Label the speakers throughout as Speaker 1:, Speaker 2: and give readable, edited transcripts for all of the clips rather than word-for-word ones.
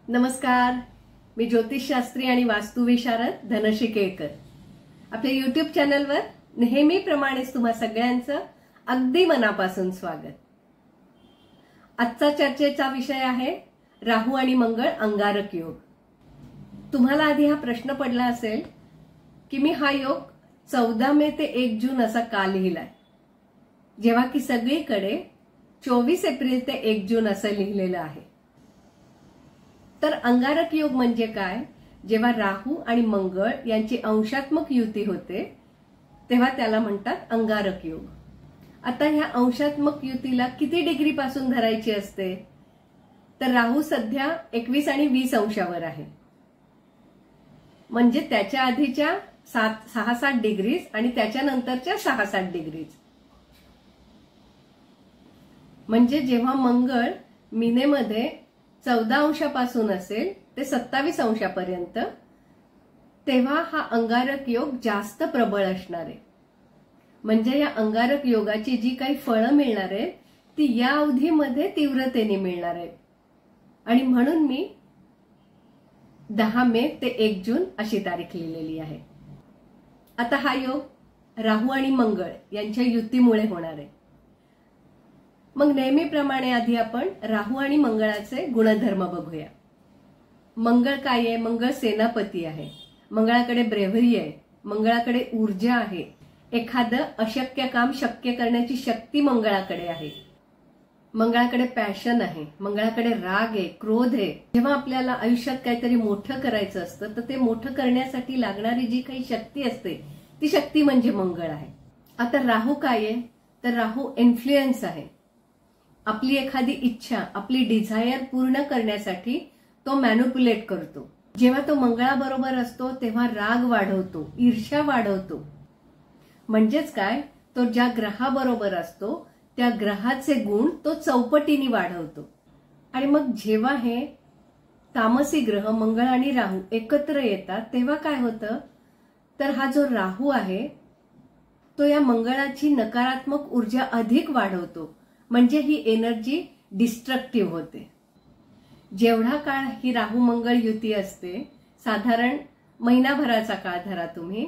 Speaker 1: नमस्कार, मी ज्योतिषशास्त्री आणि वास्तुविशारद धनश्री केळकर. आपल्या यूट्यूब चॅनलवर नेहमीप्रमाणेच तुम्हा सगळ्यांचं अगदी मनापासून स्वागत. आजचा चर्चेचा विषय आहे राहू आणि मंगळ अंगारक योग. तुम्हाला आधी हा प्रश्न पडला असेल की मी हा योग 14 मे ते 1 जून असा का लिहिलाय, जेव्हा की सगळीकडे 24 एप्रिल ते 1 जून असं लिहिलेलं आहे. तर अंगारक योग म्हणजे काय? जेव्हा राहू आणि मंगळ यांची अंशात्मक युती होते तेव्हा त्याला म्हणतात अंगारक योग. आता ह्या अंशात्मक युतीला किती डिग्री पासून धरायची असते? तर राहू सध्या 21 आणि 20 अंशावर आहे, म्हणजे त्याच्या आधीच्या 6-7 डिग्रीज आणि त्याच्यानंतरच्या 6-7 डिग्रीज. म्हणजे जेव्हा मंगळ मीनेमध्ये 14 अंशापासून असेल ते 27 अंशापर्यंत, तेव्हा हा अंगारक योग जास्त प्रबळ असणार आहे. म्हणजे या अंगारक योगाची जी काही फळं मिळणार आहेत ती या अवधीमध्ये तीव्रतेने मिळणार आहेत. आणि म्हणून मी 10 मे ते 1 जून अशी तारीख लिहिलेली आहे. आता हा योग राहू आणि मंगळ यांच्या युतीमुळे होणार आहे. मग नेहमीप्रमाणे आधी आपण राहू आणि मंगळाचे गुणधर्म बघूया. मंगळ काय आहे? मंगळ सेनापती आहे. मंगळाकडे ब्रेव्हरी आहे, मंगळाकडे ऊर्जा आहे. एखादं अशक्य काम शक्य करण्याची शक्ती मंगळाकडे आहे. मंगळाकडे पॅशन आहे, मंगळाकडे राग आहे, क्रोध आहे. जेव्हा आपल्याला आयुष्यात काहीतरी मोठं करायचं असतं तर ते मोठं करण्यासाठी लागणारी जी काही शक्ती असते ती शक्ती म्हणजे मंगळ आहे. आता राहू काय आहे? तर राहू इन्फ्लुएन्स आहे. आपली एखादी इच्छा, आपली डिझायर पूर्ण करण्यासाठी तो मॅनिप्युलेट करतो. जेव्हा तो मंगळाबरोबर असतो तेव्हा राग वाढवतो, ईर्ष्या वाढवतो. म्हणजेच काय, तो ज्या ग्रहाबरोबर असतो त्या ग्रहाचे गुण तो चौपटीने वाढवतो. आणि मग जेव्हा हे तामसी ग्रह मंगळ आणि राहू एकत्र येतात तेव्हा काय होतं? तर हा जो राहू आहे तो या मंगळाची नकारात्मक ऊर्जा अधिक वाढवतो. म्हणजे ही एनर्जी डिस्ट्रक्टिव्ह होते. जेवढा काळ ही राहू मंगळ युती असते, साधारण महिनाभराचा काळ धरा तुम्ही,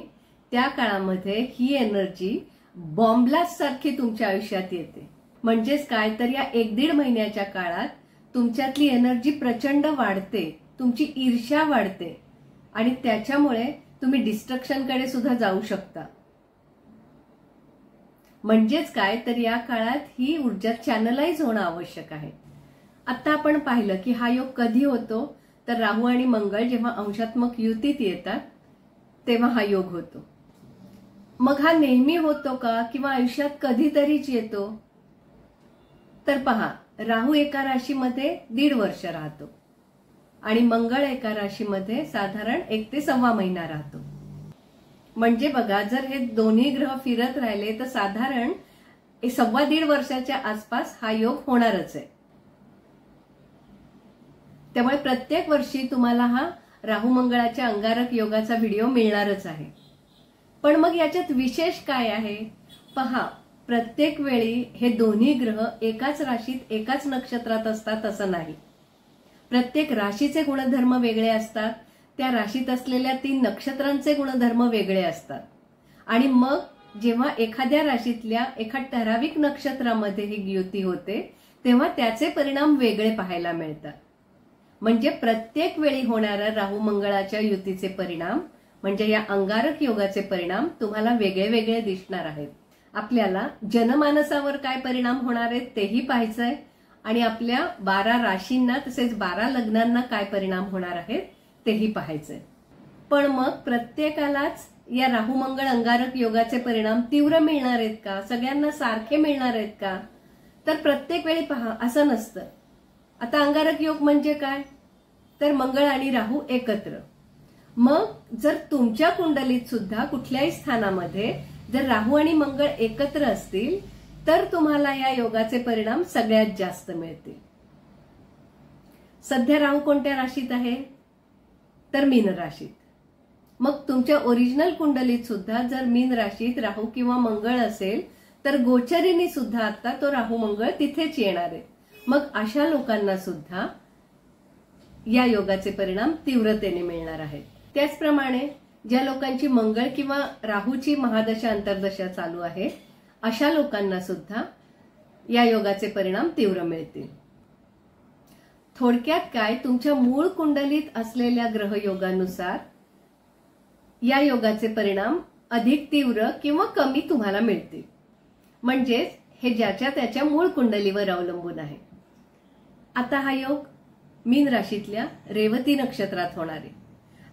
Speaker 1: त्या काळामध्ये ही एनर्जी बॉम्बलास्ट सारखी तुमच्या आयुष्यात येते. म्हणजेच काय, तर या 1-1.5 महिन्याच्या काळात तुमच्यातली एनर्जी प्रचंड वाढते, तुमची ईर्ष्या वाढते आणि त्याच्यामुळे तुम्ही डिस्ट्रक्शनकडे सुद्धा जाऊ शकता. म्हणजेच काय, तर या काळात ही ऊर्जा चॅनलाइज होणं आवश्यक आहे. आता आपण पाहिलं की हा योग कधी होतो? तर राहू आणि मंगळ जेव्हा अंशात्मक युतीत येतात तेव्हा हा योग होतो. मग हा नेहमी होतो का किंवा आयुष्यात कधीतरीच येतो? तर पहा, राहू एका राशीमध्ये 1.5 वर्ष राहतो आणि मंगळ एका राशीमध्ये साधारण 1 ते 1.25 महिना राहतो. म्हणजे बघा, जर हे दोन्ही ग्रह फिरत राहिले तर साधारण 1.25 वर्षाच्या आसपास हा योग होणारच आहे. त्यामुळे प्रत्येक वर्षी तुम्हाला हा राहू मंगळाच्या अंगारक योगाचा व्हिडिओ मिळणारच आहे. पण मग याच्यात विशेष काय आहे? पहा, प्रत्येक वेळी हे दोन्ही ग्रह एकाच राशीत एकाच नक्षत्रात असतात असं नाही. प्रत्येक राशीचे गुणधर्म वेगळे असतात, त्या राशीत असलेल्या 3 नक्षत्रांचे गुणधर्म वेगळे असतात. आणि मग जेव्हा एखाद्या राशीतल्या एका ठराविक नक्षत्रामध्ये ही युती होते तेव्हा त्याचे परिणाम वेगळे पाहायला मिळतात. म्हणजे प्रत्येक वेळी होणाऱ्या राहू मंगळाच्या युतीचे परिणाम म्हणजे या अंगारक योगाचे परिणाम तुम्हाला वेगळे वेगळे दिसणार आहेत. आपल्याला जनमानसावर काय परिणाम होणार आहेत तेही पाहायचंय आणि आपल्या 12 राशींना तसेच 12 लग्नांना काय परिणाम होणार आहेत तेही पाहायचंय. पण मग प्रत्येकालाच या राहू मंगळ अंगारक योगाचे परिणाम तीव्र मिळणार आहेत का? सगळ्यांना सारखे मिळणार आहेत का? तर प्रत्येक वेळी पहा, असं नसतं. आता अंगारक योग म्हणजे काय? तर मंगळ आणि राहू एकत्र. मग जर तुमच्या कुंडलीत सुद्धा कुठल्याही स्थानामध्ये जर राहू आणि मंगळ एकत्र असतील तर तुम्हाला या योगाचे परिणाम सगळ्यात जास्त मिळतील. सध्या राहू कोणत्या राशीत आहे? तर मीन राशीत. मग तुमच्या ओरिजिनल कुंडलीत सुद्धा जर मीन राशीत राहू किंवा मंगळ असेल तर गोचरीने सुद्धा आता तो राहू मंगळ तिथेच येणार आहे. मग अशा लोकांना सुद्धा या योगाचे परिणाम तीव्रतेने मिळणार आहेत. त्याचप्रमाणे ज्या लोकांची मंगळ किंवा राहूची महादशा अंतर्दशा चालू आहे अशा लोकांना सुद्धा या योगाचे परिणाम तीव्र मिळतील. थोडक्यात काय, तुमच्या मूळ कुंडलीत असलेल्या ग्रहयोगानुसार या योगाचे परिणाम अधिक तीव्र किंवा कमी तुम्हाला मिळतील. म्हणजेच हे ज्याच्या त्याच्या मूळ कुंडलीवर अवलंबून आहे. आता हा योग मीन राशीतल्या रेवती नक्षत्रात होणार आहे.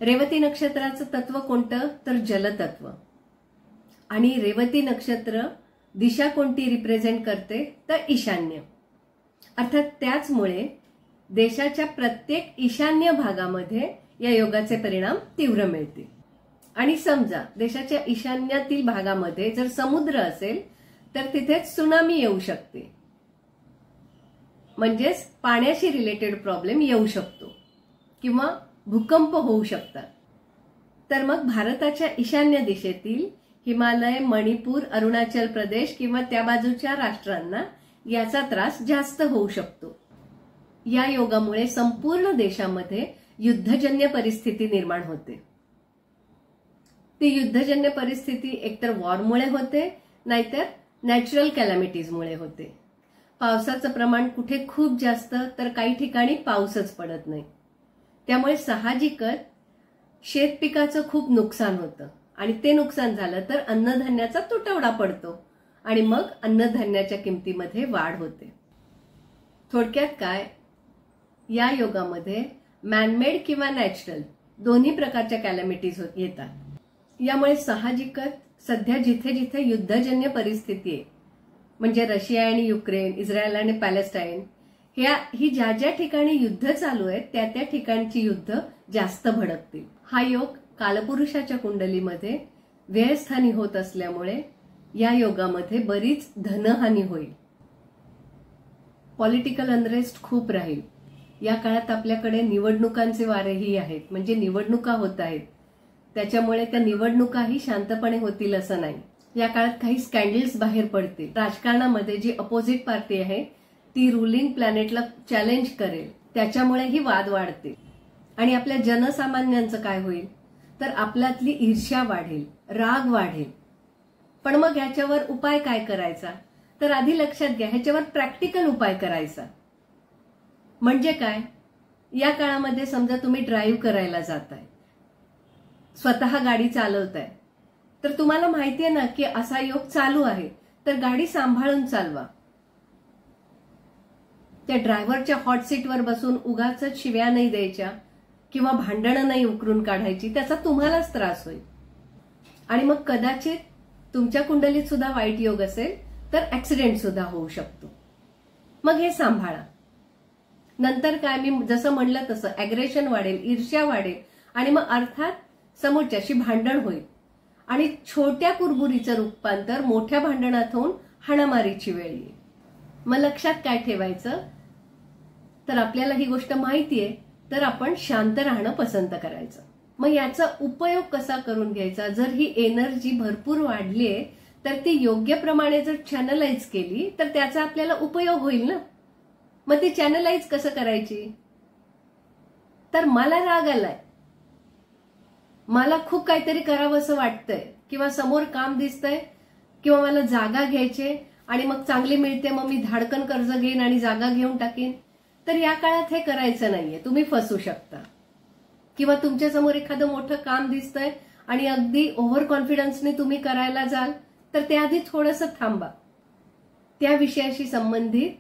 Speaker 1: रेवती नक्षत्राचं तत्व कोणतं, तर जलतत्व. आणि रेवती नक्षत्र दिशा कोणती रिप्रेझेंट करते, तर ईशान्य. अर्थात त्याचमुळे देशाच्या प्रत्येक ईशान्य भागामध्ये या योगाचे परिणाम तीव्र मिळतील. आणि समजा देशाच्या ईशान्यातील भागामध्ये जर समुद्र असेल तर तिथे त्सुनामी येऊ शकते, म्हणजेच पाण्याशी रिलेटेड प्रॉब्लेम येऊ शकतो किंवा भूकंप होऊ शकतात. तर मग भारताच्या ईशान्य दिशेतील हिमालय, मणिपूर, अरुणाचल प्रदेश किंवा त्या बाजूच्या राष्ट्रांना याचा त्रास जास्त होऊ शकतो. या योगामुळे संपूर्ण देशामध्ये युद्धजन्य परिस्थिती निर्माण होते. ती युद्धजन्य परिस्थिती एकतर वॉरमुळे होते, नाहीतर नॅचरल कॅलॅमिटीजमुळे होते. पावसाचं प्रमाण कुठे खूप जास्त, तर काही ठिकाणी पाऊसच पडत नाही. त्यामुळे साहजिकच शेतपिकाचं खूप नुकसान होतं आणि ते नुकसान झालं तर अन्नधान्याचा तुटवडा पडतो आणि मग अन्नधान्याच्या किमतीमध्ये वाढ होते. थोडक्यात काय, या योगामध्ये मॅनमेड किंवा नॅचरल दोन्ही प्रकारच्या कॅलॅमिटीज येतात. यामुळे साहजिकच सध्या जिथे जिथे युद्धजन्य परिस्थिती आहे, म्हणजे रशिया आणि युक्रेन, इस्रायल आणि पॅलेस्टाईन, ही ज्या ज्या ठिकाणी युद्ध चालू आहेत त्या त्या ठिकाणची युद्ध जास्त भडकतील. हा योग कालपुरुषाच्या कुंडलीमध्ये व्ययस्थानी होत असल्यामुळे या योगामध्ये बरीच धनहानी होईल. पॉलिटिकल अनरेस्ट खूप राहील. या काळात आपल्याकडे निवडणुकांचे वारेही आहेत, म्हणजे निवडणुका होत आहेत. त्याच्यामुळे त्या निवडणुकाही शांतपणे होतील असं नाही. या काळात काही स्कॅन्डल्स बाहेर पडतील. राजकारणामध्ये जी अपोजिट पार्टी आहे ती रुलिंग प्लॅनेटला चॅलेंज करेल, त्याच्यामुळेही वाद वाढतील. आणि आपल्या जनसामान्यांचं काय होईल, तर आपल्यातली ईर्ष्या वाढेल, राग वाढेल. पण मग ह्याच्यावर उपाय काय करायचा, तर आधी लक्षात घ्या, ह्याच्यावर प्रॅक्टिकल उपाय करायचा. म्हणजे काय, या काळामध्ये समजा तुम्ही ड्राईव्ह करायला जाताय, स्वतः गाडी चालवताय, तर तुम्हाला माहितीये ना की असा योग चालू आहे, तर गाडी सांभाळून चालवा. त्या ड्रायव्हरच्या हॉट सीटवर बसून उगाच शिव्या नाही द्यायच्या किंवा भांडणं नाही उकरून काढायची, त्याचा तुम्हालाच त्रास होईल. आणि मग कदाचित तुमच्या कुंडलीत सुद्धा वाईट योग असेल तर ऍक्सिडेंट सुद्धा होऊ शकतो. मग हे सांभाळा. नंतर काय, मी जसं म्हणलं तसं अॅग्रेशन वाढेल, ईर्ष्या वाढेल आणि मग अर्थात समोरच्याशी भांडण होईल आणि छोट्या कुरबुरीचं रूपांतर मोठ्या भांडणात होऊन हाणामारीची वेळ येईल. मग लक्षात काय ठेवायचं, तर आपल्याला ही गोष्ट माहितीये तर आपण शांत राहणं पसंत करायचं. मग याचा उपयोग कसा करून घ्यायचा, जर ही एनर्जी भरपूर वाढलीये तर ती योग्य प्रमाणे जर चॅनलाइज केली तर त्याचा आपल्याला उपयोग होईल ना. मग ती चॅनलाइज कसं करायची, तर मला राग आलाय, मला खूप काहीतरी करावं असं वाटतंय किंवा समोर काम दिसतंय किंवा मला जागा घ्यायची आणि मग चांगली मिळते, मग मी धाडकन कर्ज घेईन आणि जागा घेऊन टाकेन, तर या काळात हे करायचं नाहीये. तुम्ही फसू शकता. किंवा तुमच्या समोर एखादं मोठं काम दिसतंय आणि अगदी ओव्हर कॉन्फिडन्सने तुम्ही करायला जाल तर त्याआधी थोडंसं थांबा. त्या विषयाशी संबंधित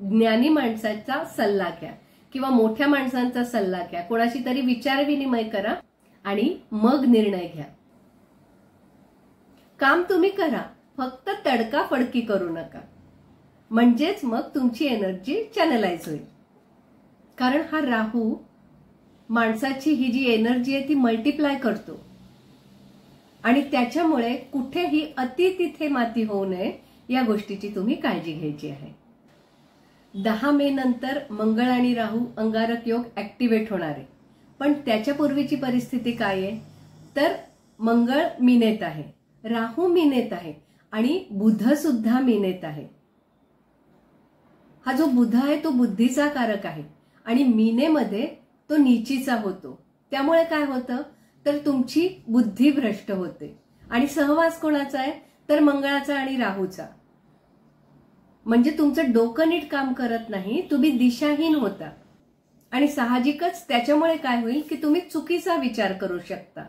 Speaker 1: ज्ञानी माणसाचा सल्ला घ्या किंवा मोठ्या माणसांचा सल्ला घ्या, कोणाशी तरी विचारविनिमय करा आणि मग निर्णय घ्या. काम तुम्ही करा, फक्त तडकाफडकी करू नका, म्हणजेच मग तुमची एनर्जी चॅनलाइज होईल. कारण हा राहू माणसाची ही जी एनर्जी आहे ती मल्टिप्लाय करतो आणि त्याच्यामुळे कुठेही अति तिथे माती होऊ नये या गोष्टीची तुम्ही काळजी घ्यायची आहे. 10 मे नंतर मंगळ आणि राहू अंगारक योग ऍक्टिव्हेट होणार आहे. पण त्याच्या पूर्वीची परिस्थिती काय आहे, तर मंगळ मीनेत आहे, राहू मीनेत आहे आणि बुध सुद्धा मीनेत आहे. हा जो बुध आहे तो बुद्धीचा कारक आहे आणि मीनेमध्ये तो नीचीचा होतो. त्यामुळे काय होतं तर तुमची बुद्धी भ्रष्ट होते. आणि सहवास कोणाचा आहे तर मंगळाचा आणि राहूचा. म्हणजे तुमचं डोकं नीट काम करत नाही, तुम्ही दिशाहीन होता. आणि साहजिकच त्याच्यामुळे काय होईल की तुम्ही चुकीचा विचार करू शकता.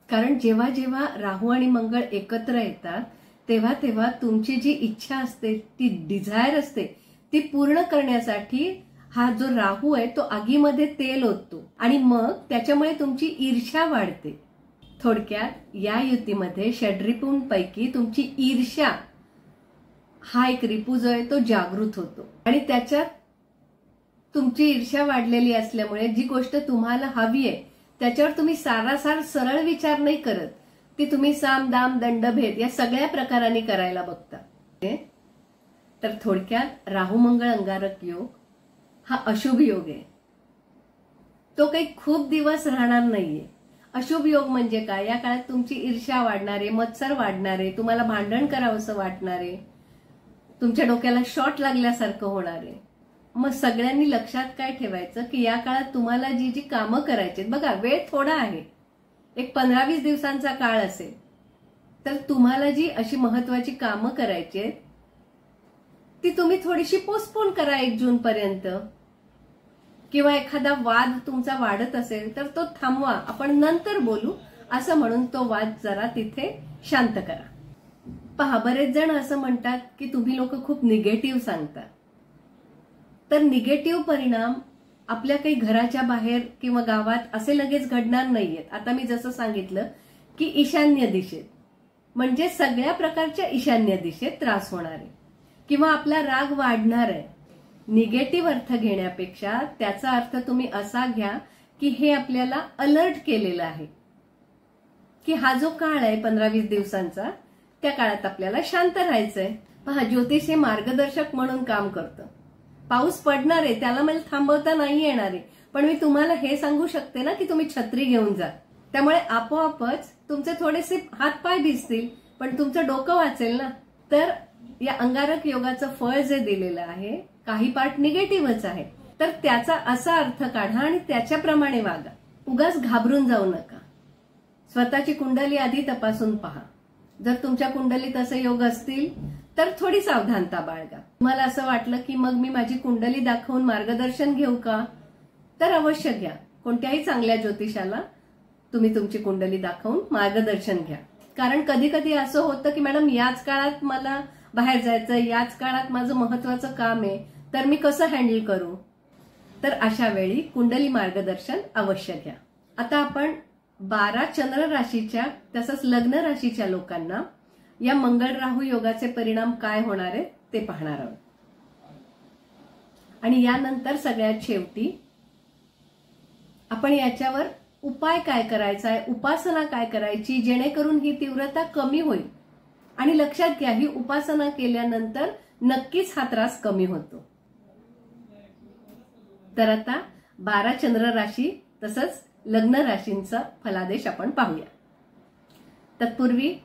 Speaker 1: कारण जेव्हा जेव्हा राहू आणि मंगळ एकत्र येतात तेव्हा तेव्हा तुमची जी इच्छा असते, ती डिझायर असते, ती पूर्ण करण्यासाठी हा जो राहू आहे तो आगीमध्ये तेल ओततो आणि मग त्याच्यामुळे तुमची ईर्ष्या वाढते. थोडक्यात या युतीमध्ये षड्रिपूंपैकी तुमची ईर्ष्या हा एक रिपू जो आहे तो जागृत होतो. आणि त्याच्यात तुमची ईर्ष्या वाढलेली असल्यामुळे जी गोष्ट तुम्हाला हवी आहे त्याच्यावर तुम्ही सारासार सरळ विचार नाही करत, ती तुम्ही साम दाम दंडभेद या सगळ्या प्रकारांनी करायला बघता. तर थोडक्यात राहू मंगळ अंगारक योग हा अशुभ योग आहे. तो काही खूप दिवस राहणार नाहीये. अशुभ योग म्हणजे काय, या काळात तुमची ईर्ष्या वाढणारे, मत्सर वाढणारे, तुम्हाला भांडण करावंसं वाटणारे, तुमच्या डोक्याला शॉट लागल्यासारखं होणारे. मग सगळ्यांनी लक्षात काय ठेवायचं की या काळात तुम्हाला जी जी कामं करायची, बघा वेळ थोडा आहे, एक 15-20 दिवसांचा काळ असेल, तर तुम्हाला जी अशी महत्वाची कामं करायची आहेत ती तुम्ही थोडीशी पोस्टपोन करा 1 जून पर्यंत. किंवा एखादा वाद तुमचा वाढत असेल तर तो थांबवा, आपण नंतर बोलू असं म्हणून तो वाद जरा तिथे शांत करा. पहा, बरेच जण असं म्हणतात की तुम्ही लोक खूप निगेटिव्ह सांगता. तर निगेटिव्ह परिणाम आपल्या काही घराच्या बाहेर किंवा गावात असे लगेच घडणार नाहीयेत. आता मी जसं सांगितलं की ईशान्य दिशेत, म्हणजे सगळ्या प्रकारच्या ईशान्य दिशेत त्रास होणार आहे किंवा आपला राग वाढणार आहे. निगेटिव्ह अर्थ घेण्यापेक्षा त्याचा अर्थ तुम्ही असा घ्या की हे आपल्याला अलर्ट केलेलं आहे की हा जो काळ आहे 15-20 दिवसांचा, त्या काळात आपल्याला शांत राहायचंय. पहा, ज्योतिष हे मार्गदर्शक म्हणून काम करतं. पाऊस पडणार आहे त्याला मला थांबवता नाही येणार आहे, पण मी तुम्हाला हे सांगू शकते ना की तुम्ही छत्री घेऊन जा. त्यामुळे आपोआपच तुमचे थोडेसे हातपाय भिजतील पण तुमचं डोकं वाचेल ना. तर या अंगारक योगाचं फळ जे दिलेलं आहे काही पार्ट निगेटिव्हच आहे, तर त्याचा असा अर्थ काढा आणि त्याच्याप्रमाणे वागा. उगाच घाबरून जाऊ नका. स्वतःची कुंडली आधी तपासून पहा. जर तुमच्या कुंडलीत असे योग असतील तर थोडी सावधानता बाळगा. तुम्हाला असं वाटलं की मग मी माझी कुंडली दाखवून मार्गदर्शन घेऊ का, तर अवश्य घ्या. कोणत्याही चांगल्या ज्योतिषाला तुम्ही तुमची कुंडली दाखवून मार्गदर्शन घ्या. कारण कधी कधी असं होतं की मॅडम याच काळात मला बाहेर जायचं, याच काळात माझं महत्वाचं काम आहे, तर मी कसं हँडल करू. तर अशा वेळी कुंडली मार्गदर्शन अवश्य घ्या. आता आपण 12 चंद्र राशीच्या तसंच लग्न राशीच्या लोकांना या मंगळ राहू योगाचे परिणाम काय होणार आहेत ते पाहणार आहोत. आणि यानंतर सगळ्यात शेवटी आपण याच्यावर उपाय काय करायचा आहे, उपासना काय करायची जेणेकरून ही तीव्रता कमी होईल. आणि लक्षात घ्या, ही उपासना केल्यानंतर नक्कीच हा त्रास कमी होतो. तर आता 12 चंद्र राशी तसंच लग्न राशींचा फलादेश आपण पाहूया. तत्पूर्वी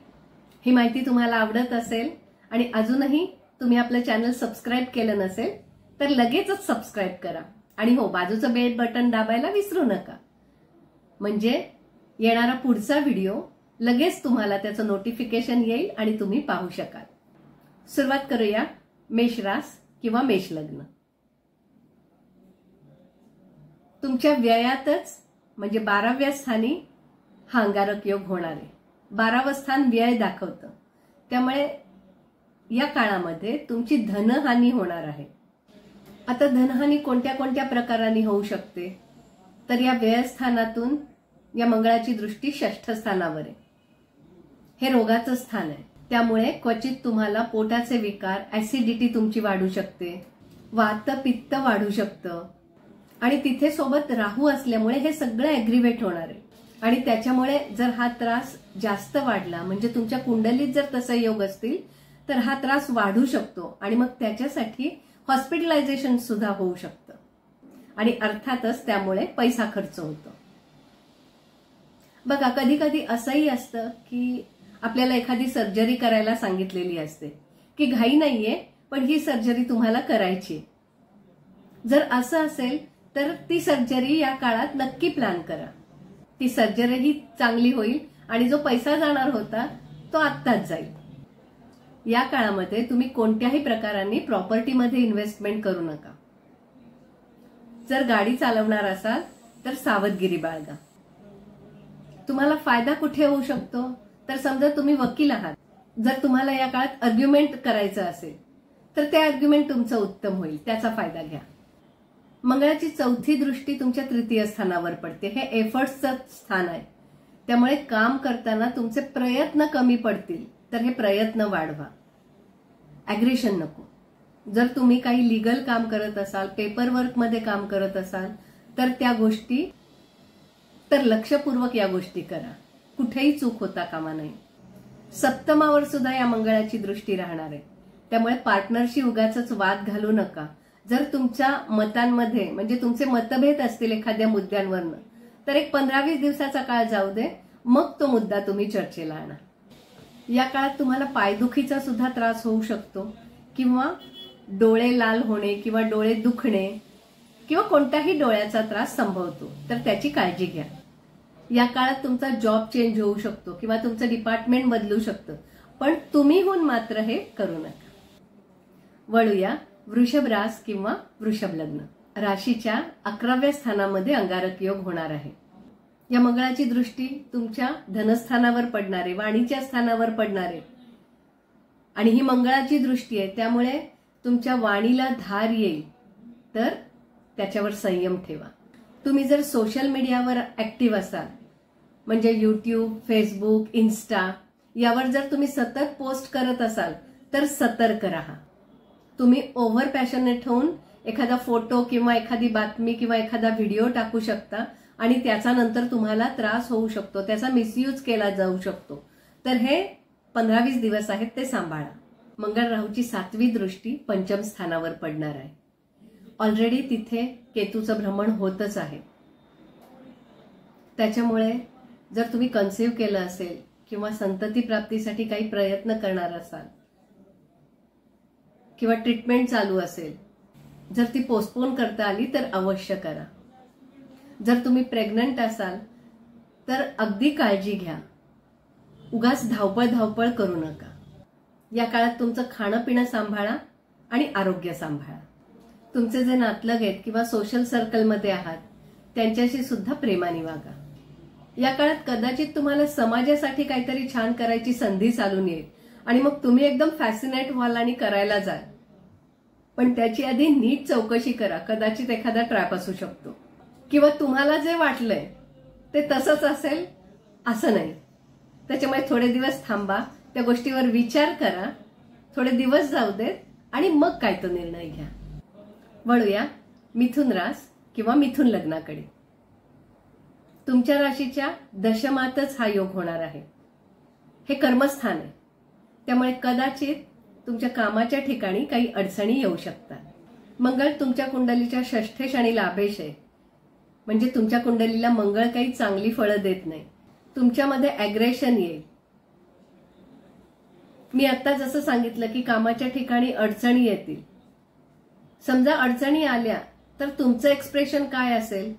Speaker 1: ही माहिती तुम्हाला आवडत असेल आणि अजूनही तुम्ही आपलं चॅनल सबस्क्राईब केलं नसेल तर लगेचच सबस्क्राईब करा. आणि हो, बाजूचं बेल बटन दाबायला विसरू नका, म्हणजे येणारा पुढचा व्हिडिओ लगेच तुम्हाला त्याचं नोटिफिकेशन येईल आणि तुम्ही पाहू शकाल. सुरुवात करूया मेष रास किंवा मेष लग्न. तुमच्या व्ययातच म्हणजे 12व्या स्थानी हा अंगारक योग होणार आहे. 12वं स्थान व्यय दाखवतं. त्यामुळे या काळामध्ये तुमची धनहानी होणार आहे. आता धनहानी कोणत्या कोणत्या प्रकारांनी होऊ शकते, तर या व्ययस्थानातून या मंगळाची दृष्टी 6ठ स्थानावर आहे. हे रोगाचं स्थान आहे. त्यामुळे क्वचित तुम्हाला पोटाचे विकार, ऍसिडिटी तुमची वाढू शकते, वात पित्त वाढू शकतं. आणि तिथे सोबत राहू असल्यामुळे हे सगळं ऍग्रिवेट होणार आहे. आणि त्याच्यामुळे जर हा त्रास जास्त वाढला, म्हणजे तुमच्या कुंडलीत जर तसे योग असतील तर हा त्रास वाढू शकतो आणि मग त्याच्यासाठी हॉस्पिटलायझेशन सुद्धा होऊ शकतं. आणि अर्थातच त्यामुळे पैसा खर्च होतो. बघा, कधी कधी असंही असतं की आपल्याला एखादी सर्जरी करायला सांगितलेली असते की घाई नाहीये पण ही सर्जरी तुम्हाला करायची. जर असं असेल तर ती सर्जरी या काळात नक्की प्लॅन करा. ती सर्जरी चांगली होईल आणि जो पैसा जाणार होता तो आत्ताच जाईल. या काळामध्ये तुम्ही कोणत्याही प्रकारांनी प्रॉपर्टीमध्ये इन्व्हेस्टमेंट करू नका. जर गाडी चालवणार असाल तर सावधगिरी बाळगा. तुम्हाला फायदा कुठे होऊ शकतो, तर समजा तुम्ही वकील आहात, जर तुम्हाला या काळात आर्ग्युमेंट करायचं असेल तर ते आर्ग्युमेंट तुमचं उत्तम होईल, त्याचा फायदा घ्या. मंगळाची चौथी दृष्टी तुमच्या तृतीय स्थानावर पडते. हे एफर्ट्सचं स्थान आहे, त्यामुळे काम करताना तुमचे प्रयत्न कमी पडतील, तर हे प्रयत्न वाढवा. अॅग्रेशन नको. जर तुम्ही काही लीगल काम करत असाल, पेपरवर्कमध्ये काम करत असाल, तर त्या गोष्टी तर लक्षपूर्वक या गोष्टी करा. कुठेही चूक होता कामा नये. सप्तमावर सुद्धा या मंगळाची दृष्टी राहणार आहे, त्यामुळे पार्टनरशी उगाचच वाद घालू नका. जर तुमच्या मतांमध्ये म्हणजे तुमचे मतभेद असतील एखाद्या मुद्द्यांवरनं, तर एक 15-20 दिवसाचा काळ जाऊ दे, मग तो मुद्दा तुम्ही चर्चेला आणा. या काळात तुम्हाला पायदुखीचा सुद्धा त्रास होऊ शकतो किंवा डोळे लाल होणे किंवा डोळे दुखणे किंवा कोणत्याही डोळ्याचा त्रास संभवतो, तर त्याची काळजी घ्या. या काळात तुमचा जॉब चेंज होऊ शकतो किंवा तुमचं डिपार्टमेंट बदलू शकतं, पण तुम्हीहून मात्र हे करू नका. वळूया वृषभ रास किंवा वृषभ लग्न. राशीच्या 11व्या स्थानामध्ये अंगारक योग होणार आहे. या मंगळाची दृष्टी तुमच्या धनस्थानावर पडणार आहे, वाणीच्या स्थानावर पडणार आहे आणि ही मंगळाची दृष्टी आहे, त्यामुळे तुमच्या वाणीला धार येईल, तर त्याच्यावर संयम ठेवा. तुम्ही जर सोशल मीडियावर ऍक्टिव्ह असाल, म्हणजे युट्यूब, फेसबुक, इन्स्टा यावर जर तुम्ही सतत पोस्ट करत असाल, तर सतर्क राहा. तुम्ही ओव्हर पॅशनेट होऊन एखादा फोटो किंवा एखादी बातमी किंवा एखादा व्हिडिओ टाकू शकता आणि त्याचा नंतर तुम्हाला त्रास होऊ शकतो, त्याचा मिसयूज केला जाऊ शकतो. तर हे 15-20 दिवस आहेत, ते सांभाळा. मंगळ राहूची 7वी दृष्टी पंचम स्थानावर पडणार आहे. ऑलरेडी तिथे केतूचं भ्रमण होतच आहे, त्याच्यामुळे जर तुम्ही कन्सिव्ह केलं असेल किंवा संतती प्राप्तीसाठी काही प्रयत्न करणार असाल किंवा ट्रीटमेंट चालू असेल, जर ती पोस्टपोन करता आली तर अवश्य करा. जर तुम्ही प्रेग्नंट असाल तर अगदी काळजी घ्या. उगाच धावपळ करू नका. या काळात तुमचं खाणं पिणं सांभाळा आणि आरोग्य सांभाळा. तुमचे जे नातलग आहेत किंवा सोशल सर्कलमध्ये आहात त्यांच्याशी सुद्धा प्रेमाने वागा. या काळात कदाचित तुम्हाला समाजासाठी काहीतरी छान करायची संधी चालून येईल आणि मग तुम्ही एकदम फॅसिनेट व्हाल आणि करायला जाल, पण त्याची आधी नीट चौकशी करा. कदाचित एखादा ट्रॅप असू शकतो किंवा तुम्हाला जे वाटलंय ते तसंच असेल असं नाही. त्याच्यामुळे थोडे दिवस थांबा, त्या गोष्टीवर विचार करा, थोडे दिवस जाऊ देत आणि मग काय तो निर्णय घ्या. वळूया मिथुन रास किंवा मिथुन लग्नाकडे. तुमच्या राशीच्या दशमातच हा योग होणार आहे. हे कर्मस्थान आहे, त्यामुळे कदाचित तुमच्या कामाच्या ठिकाणी काही अडचणी येऊ शकतात. मंगळ तुमच्या कुंडलीच्या षष्ठेश आणि लाभेश आहे, म्हणजे तुमच्या कुंडलीला मंगळ काही चांगली फळं देत नाही. तुमच्यामध्ये अॅग्रेशन येईल. मी आता जसं सांगितलं की कामाच्या ठिकाणी अडचणी येतील. समजा अडचणी आल्या तर तुमचं एक्सप्रेशन काय असेल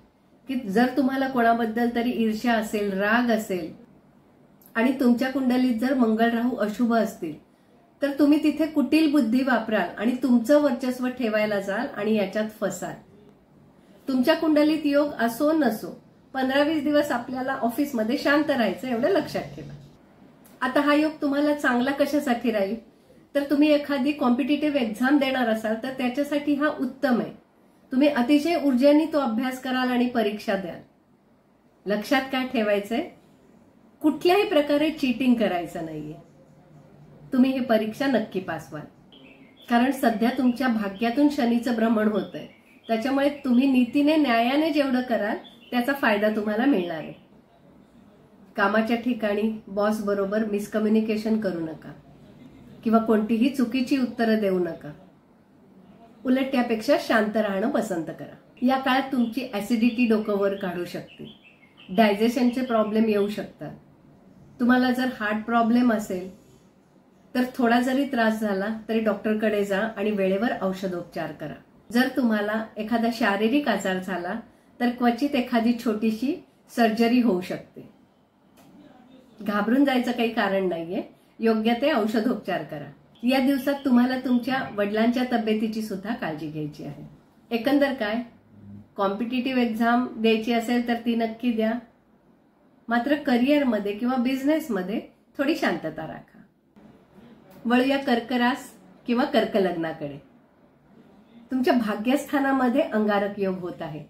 Speaker 1: की जर तुम्हाला कोणाबद्दल तरी ईर्ष्या असेल, राग असेल आणि तुमच्या कुंडलीत जर मंगळ राहू अशुभ असतील, तर तुम्ही तिथे कुटील बुद्धी वापराल आणि तुमचं वर्चस्व ठेवायला जाल आणि याच्यात फसाल. तुमच्या कुंडलीत योग असो नसो, 15-20 दिवस आपल्याला ऑफिसमध्ये शांत राहायचं, एवढं लक्षात ठेवा. आता हा योग तुम्हाला चांगला कशासाठी राहील, तर तुम्ही एखादी कॉम्पिटिटिव्ह एक्झाम देणार असाल तर त्याच्यासाठी हा उत्तम आहे. तुम्ही अतिशय ऊर्जेने तो अभ्यास कराल आणि परीक्षा द्याल. लक्षात काय ठेवायचंय, कुठल्याही प्रकारे चीटिंग करायचं नाहीये. तुम्ही ही परीक्षा नक्की पास व्हाल, कारण सध्या तुमच्या भाग्यातून शनीचं भ्रमण होतंय. त्याच्यामुळे तुम्ही नीतीने न्यायाने जेवढं कराल त्याचा फायदा तुम्हाला मिळणार आहे. कामाच्या ठिकाणी बॉस बरोबर मिसकम्युनिकेशन करू नका किंवा कोणतीही चुकीची उत्तरं देऊ नका. उलट त्यापेक्षा शांत राहणं पसंत करा. या काळात तुमची ऍसिडिटी डोकं वर काढू शकते. डायजेशनचे प्रॉब्लेम येऊ शकतात. तुम्हाला जर हार्ट प्रॉब्लेम असेल तर थोडा जरी त्रास झाला तरी डॉक्टरकडे जा आणि वेळेवर औषधोपचार करा. जर तुम्हाला एखादा शारीरिक आजार झाला तर क्वचित एखादी छोटीशी सर्जरी होऊ शकते. घाबरून जायचं काही कारण नाहीये. योग्य ते औषधोपचार करा. या दिवसात तुम्हाला तुमच्या वडिलांच्या तब्येतीची सुद्धा काळजी घ्यायची आहे. एकंदर काय, कॉम्पिटिटिव्ह एक्झाम द्यायची असेल तर ती नक्की द्या. मात्र करिअरमध्ये किंवा बिझनेसमध्ये थोडी शांतता राखा. वळूया कर्क रास किंवा कर्क लग्नाकडे. तुमच्या भाग्यस्थानामध्ये अंगारक योग होत आहे.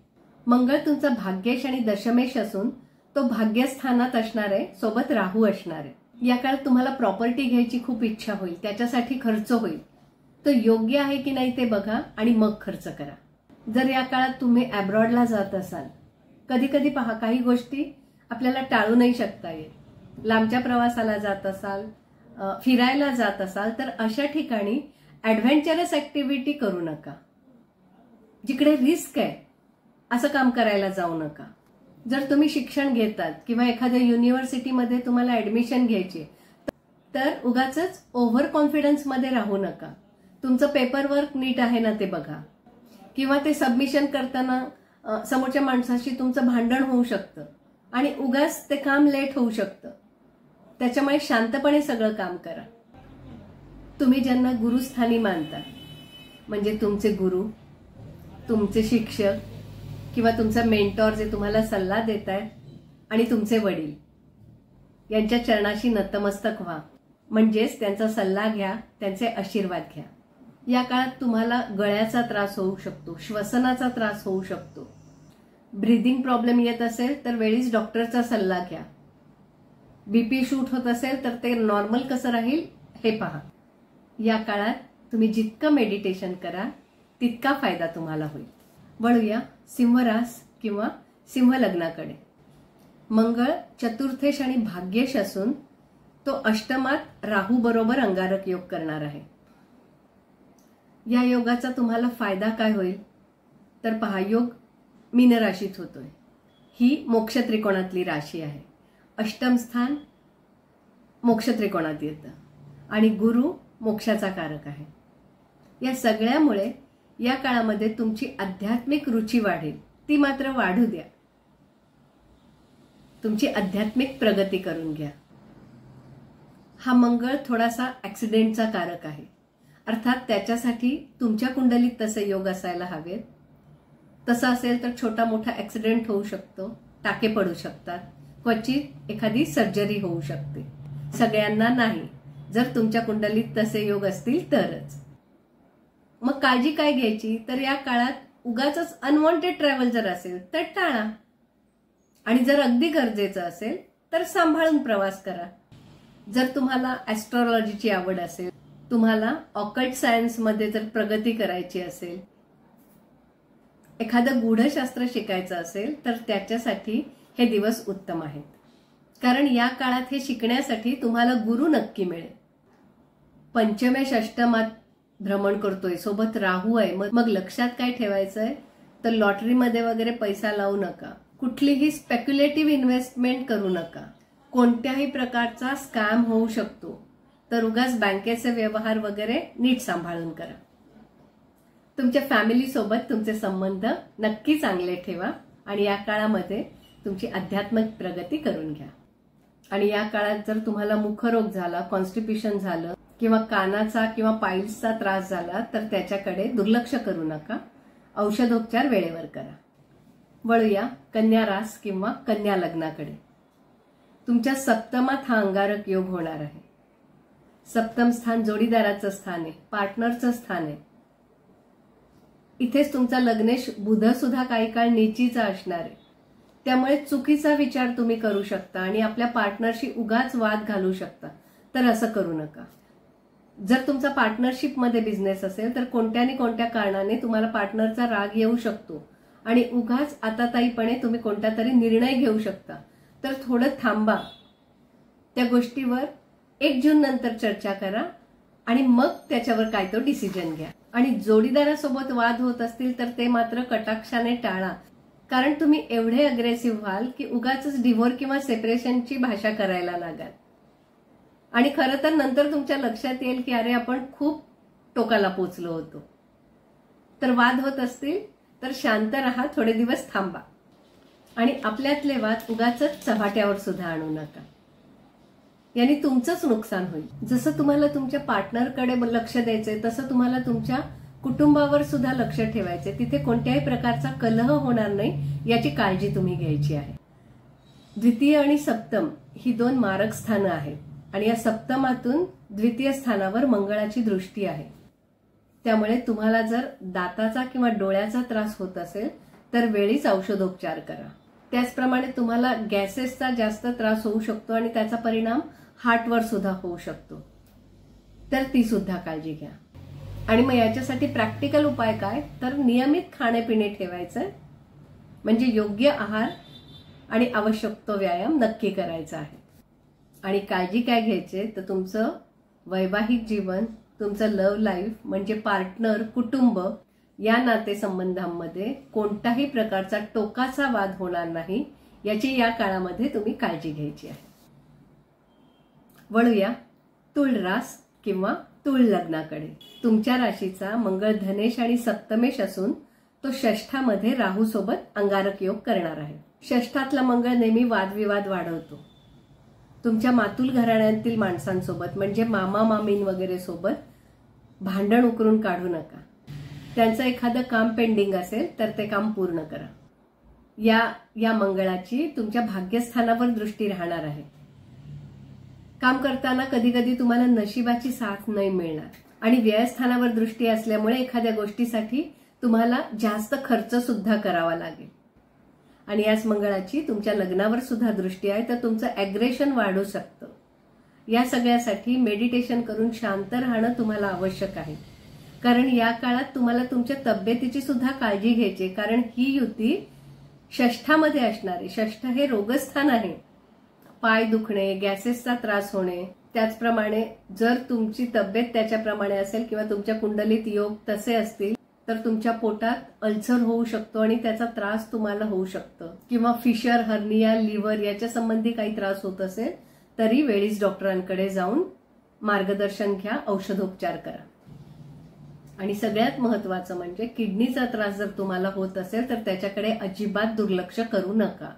Speaker 1: मंगळ तुमचा भाग्येश आणि दशमेश असून तो भाग्यस्थानात असणार आहे, सोबत राहू असणार आहे. या काळात तुम्हाला प्रॉपर्टी घ्यायची खूप इच्छा होईल, त्याच्यासाठी खर्च होईल. तो योग्य आहे की नाही ते बघा आणि मग खर्च करा. जर या काळात तुम्ही अब्रॉडला जात असाल, कधी कधी पहा काही गोष्टी आपल्याला टाळू नाही शकता येत. लांबच्या प्रवासाला जात असाल, फिरायला जात असाल तर अशा ठिकाणी ऍडव्हेंचरस ऍक्टिव्हिटी करू नका. जिकडे रिस्क आहे असं काम करायला जाऊ नका. जर तुम्ही शिक्षण घेतात किंवा एखाद्या युनिव्हर्सिटीमध्ये तुम्हाला ऍडमिशन घ्यायची तर उगाचच ओव्हर कॉन्फिडन्स मध्ये राहू नका. तुमचं पेपरवर्क नीट आहे ना ते बघा. किंवा ते सबमिशन करताना समोरच्या माणसाशी तुमचं भांडण होऊ शकतं आणि उगाच ते काम लेट होऊ शकतं. त्याच्यामुळे शांतपणे सगळं काम करा. तुम्ही ज्यांना गुरुस्थानी मानता, म्हणजे तुमचे गुरु, तुमचे शिक्षक किंवा तुमचा मेंटॉर जे तुम्हाला सल्ला देत आहेत आणि तुमचे वडील, यांच्या चरणाशी नतमस्तक व्हा. म्हणजेच त्यांचा सल्ला घ्या, त्यांचे आशीर्वाद घ्या. या काळात तुम्हाला गळ्याचा त्रास होऊ शकतो, श्वसनाचा त्रास होऊ शकतो. ब्रीदिंग प्रॉब्लेम येत असेल तर वेळीच डॉक्टरचा सल्ला घ्या. बीपी शूट होत असेल तर ते नॉर्मल कसं राहील हे पहा. या काळात तुम्ही जितकं मेडिटेशन करा तितका फायदा तुम्हाला होईल. वळूया सिंह रास किंवा सिंह लग्नाकडे. मंगळ चतुर्थेश आणि भाग्येश असून तो अष्टमात राहू बरोबर अंगारक योग करणार आहे. या योगाचा तुम्हाला फायदा काय होईल तर पहा, योग मीन राशीत होतोय. ही मोक्ष त्रिकोणातली राशी आहे. अष्टम स्थान मोक्ष त्रिकोणात येतं आणि गुरु मोक्षाचा कारक आहे. या सगळ्यामुळे या काळामध्ये तुमची आध्यात्मिक रुची वाढेल. ती मात्र वाढू द्या. तुमची आध्यात्मिक प्रगती करून घ्या. हा मंगळ थोडासा ऍक्सिडेंटचा कारक आहे. अर्थात त्याच्यासाठी तुमच्या कुंडलीत तसे योग असायला हवेत. तसं असेल तर छोटा मोठा ऍक्सिडेंट होऊ शकतो, टाके पडू शकतात, क्वचित एखादी सर्जरी होऊ शकते. सगळ्यांना नाही. जर तुमच्या कुंडलीत तसे योग असतील तरच. मग काळजी काय घ्यायची तर या काळात उगाचच अनवॉन्टेड ट्रॅव्हल जर असेल तर टाळा. आणि जर अगदी गरजेचं असेल तर सांभाळून प्रवास करा. जर तुम्हाला ऍस्ट्रॉलॉजीची आवड असेल, तुम्हाला ऑकल्ट सायन्समध्ये जर प्रगती करायची असेल, एखादं गूढशास्त्र शिकायचं असेल तर त्याच्यासाठी हे दिवस उत्तम आहेत. कारण या काळात हे शिकण्यासाठी तुम्हाला गुरु नक्की मिळेल. पंचमेश अष्टमात भ्रमण करतोय, सोबत राहू आहे. मग लक्षात काय ठेवायचंय तर लॉटरीमध्ये वगैरे पैसा लावू नका. कुठलीही स्पेक्युलेटिव्ह इन्व्हेस्टमेंट करू नका. कोणत्याही प्रकारचा स्कॅम होऊ शकतो. तर उगाच बँकेचे व्यवहार वगैरे नीट सांभाळून करा. तुमच्या फॅमिली सोबत तुमचे संबंध नक्की चांगले ठेवा आणि या काळामध्ये तुमची आध्यात्मिक प्रगती करून घ्या. आणि या काळात जर तुम्हाला मुखरोग झाला, कॉन्स्टिपेशन झालं किंवा कानाचा किंवा पाईल्सचा त्रास झाला तर त्याच्याकडे दुर्लक्ष करू नका. औषधोपचार वेळेवर करा. वळूया कन्या रास किंवा कन्या लग्नाकडे. तुमच्या सप्तमात हा अंगारक योग होणार आहे. सप्तम स्थान जोडीदाराचं स्थान आहे, पार्टनरचं स्थान आहे. इथेच तुमचा लग्नेश बुध सुद्धा काही काळ नीचीचा असणार आहे. त्यामुळे चुकीचा विचार तुम्ही करू शकता आणि आपल्या पार्टनरशी उगाच वाद घालू शकता. तर असं करू नका. जर तुमचा पार्टनरशिपमध्ये बिझनेस असेल तर कोणत्या कारणाने तुम्हाला पार्टनरचा राग येऊ शकतो आणि उगाच आताताईपणे तुम्ही कोणता तरी निर्णय घेऊ शकता. तर थोडं थांबा. त्या गोष्टीवर 1 जून नंतर चर्चा करा आणि मग त्याच्यावर काय तो डिसिजन घ्या. आणि जोडीदारासोबत वाद होत असतील तर ते मात्र कटाक्षाने टाळा. कारण तुम्ही एवढे अग्रेसिव्ह व्हाल की उगाच डिव्होर्स किंवा सेपरेशनची भाषा करायला लागाल. आणि खरं तर नंतर तुमच्या लक्षात येईल की अरे आपण खूप टोकाला पोचलो होतो. तर वाद होत असतील तर शांत राहा, थोडे दिवस थांबा आणि आपल्यातले वाद उगाचच चव्हाट्यावर सुद्धा आणू नका. याने तुमचंच नुकसान होईल. जसं तुम्हाला तुमच्या पार्टनरकडे लक्ष द्यायचंय तसं तुम्हाला तुमच्या कुटुंबावर सुद्धा लक्ष ठेवायचंय. तिथे कोणत्याही प्रकारचा कलह होणार नाही याची काळजी तुम्ही घ्यायची आहे. द्वितीय आणि सप्तम ही 2 मारक स्थानं आहेत आणि या सप्तमातून द्वितीय स्थानावर मंगळाची दृष्टी आहे. त्यामुळे तुम्हाला जर दाताचा किंवा डोळ्याचा त्रास होत असेल तर वेळीच औषधोपचार करा. त्याचप्रमाणे तुम्हाला गॅसेसचा जास्त त्रास होऊ शकतो आणि त्याचा परिणाम हार्टवर सुद्धा होऊ शकतो, तर ती सुद्धा काळजी घ्या. आणि मग याच्यासाठी प्रॅक्टिकल उपाय काय, तर नियमित खाणेपिणे ठेवायचं, म्हणजे योग्य आहार आणि आवश्यक तो व्यायाम नक्की करायचा आहे. आणि काळजी काय घ्यायची तर तुमचं वैवाहिक जीवन, तुमचं लव्ह लाईफ म्हणजे पार्टनर, कुटुंब या नातेसंबंधांमध्ये कोणत्याही प्रकारचा टोकाचा वाद होणार नाही याची या काळामध्ये तुम्ही काळजी घ्यायची आहे. वळूया तुळ रास किंवा तुळ लग्नाकडे. तुमच्या राशीचा मंगळ धनेश आणि सप्तमेश असून तो षष्ठामध्ये राहू सोबत अंगारक योग करणार आहे. षष्ठातला मंगळ नेहमी वादविवाद वाढवतो. तुमच्या मातुल घराण्यातील माणसांसोबत म्हणजे मामा मामीन वगैरे सोबत भांडण उकरून काढू नका. त्यांचं एखादं काम पेंडिंग असेल तर ते काम पूर्ण करा. या मंगळाची तुमच्या भाग्यस्थानावर दृष्टी राहणार आहे. काम करताना कधी कधी तुम्हाला नशिबाची साथ नाही मिळणार आणि व्ययस्थानावर दृष्टी असल्यामुळे एखाद्या गोष्टीसाठी तुम्हाला जास्त खर्च सुद्धा करावा लागेल. आणि याच मंगळाची तुमच्या लग्नावर सुद्धा दृष्टी आहे, तर तुमचं अॅग्रेशन वाढू शकतं. या सगळ्यासाठी मेडिटेशन करून शांत राहणं तुम्हाला आवश्यक आहे. कारण या काळात तुम्हाला तुमच्या तब्येतीची सुद्धा काळजी घ्यायची, कारण ही युती षष्ठामध्ये असणार आहे. षष्ठ हे रोगस्थान आहे. पाय दुखणे, गॅसेसचा त्रास होणे, त्याचप्रमाणे जर तुमची तब्येत त्याच्याप्रमाणे असेल किंवा तुमच्या कुंडलीत योग तसे असतील तर तुमच्या पोटात अल्सर होऊ शकतो आणि त्याचा त्रास तुम्हाला होऊ शकतो. किंवा फिशर, हर्निया, लिव्हर याच्या संबंधी काही त्रास होत असेल तरी वेळीच डॉक्टरांकडे जाऊन मार्गदर्शन घ्या, औषधोपचार करा. आणि सगळ्यात महत्वाचं म्हणजे किडनीचा त्रास जर तुम्हाला होत असेल तर त्याच्याकडे अजिबात दुर्लक्ष करू नका.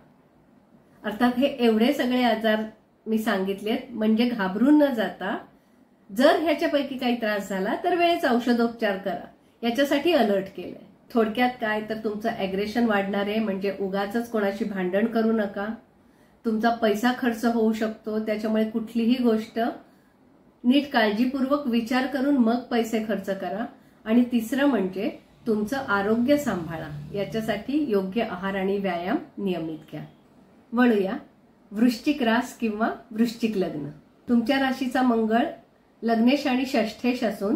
Speaker 1: अर्थात हे एवढे सगळे आजार मी सांगितलेत म्हणजे घाबरून न जाता जर ह्याच्यापैकी काही त्रास झाला तर वेळेच औषधोपचार करा, याच्यासाठी अलर्ट केलंय. थोडक्यात काय तर तुमचं अॅग्रेशन वाढणार आहे, म्हणजे उगाचच कोणाशी भांडण करू नका. तुमचा पैसा खर्च होऊ शकतो, त्याच्यामुळे कुठलीही गोष्ट नीट काळजीपूर्वक विचार करून मग पैसे खर्च करा. आणि तिसरं म्हणजे तुमचं आरोग्य सांभाळा, याच्यासाठी योग्य आहार आणि व्यायाम नियमित घ्या. वळूया वृश्चिक रास किंवा वृश्चिक लग्न. तुमच्या राशीचा मंगळ लग्नेश आणि षष्ठेश असून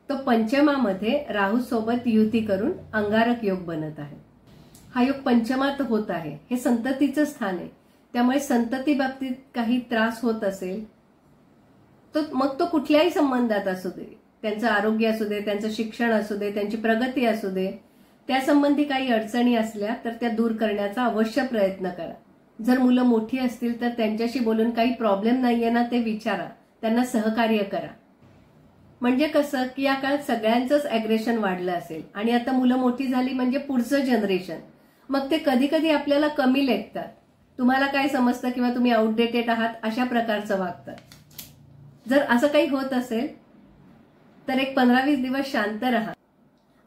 Speaker 1: तो पंचमामध्ये राहू सोबत युती करून अंगारक योग बनत आहे. हा योग पंचमात होत आहे. हे संततीचं स्थान आहे. त्यामुळे संतती बाबतीत काही त्रास होत असेल तर मग तो कुठल्याही संबंधात असू दे, त्यांचं आरोग्य असू दे, त्यांचं शिक्षण असू दे, त्यांची प्रगती असू दे, त्यासंबंधी काही अडचणी असल्या तर त्या दूर करण्याचा अवश्य प्रयत्न करा. जर मुलं मोठी असतील तर त्यांच्याशी बोलून काही प्रॉब्लेम नाहीये ना ते विचारा, त्यांना सहकार्य करा. म्हणजे कसं की या काळात सगळ्यांचंच अॅग्रेशन वाढलं असेल आणि आता मुलं मोठी झाली म्हणजे पुढचं जनरेशन, मग ते कधी कधी आपल्याला कमी लेखतात. तुम्हाला काय समजतं किंवा तुम्ही आउटडेटेड आहात अशा प्रकारचं वागतात. जर असं काही होत असेल तर एक 15-20 दिवस शांत राहा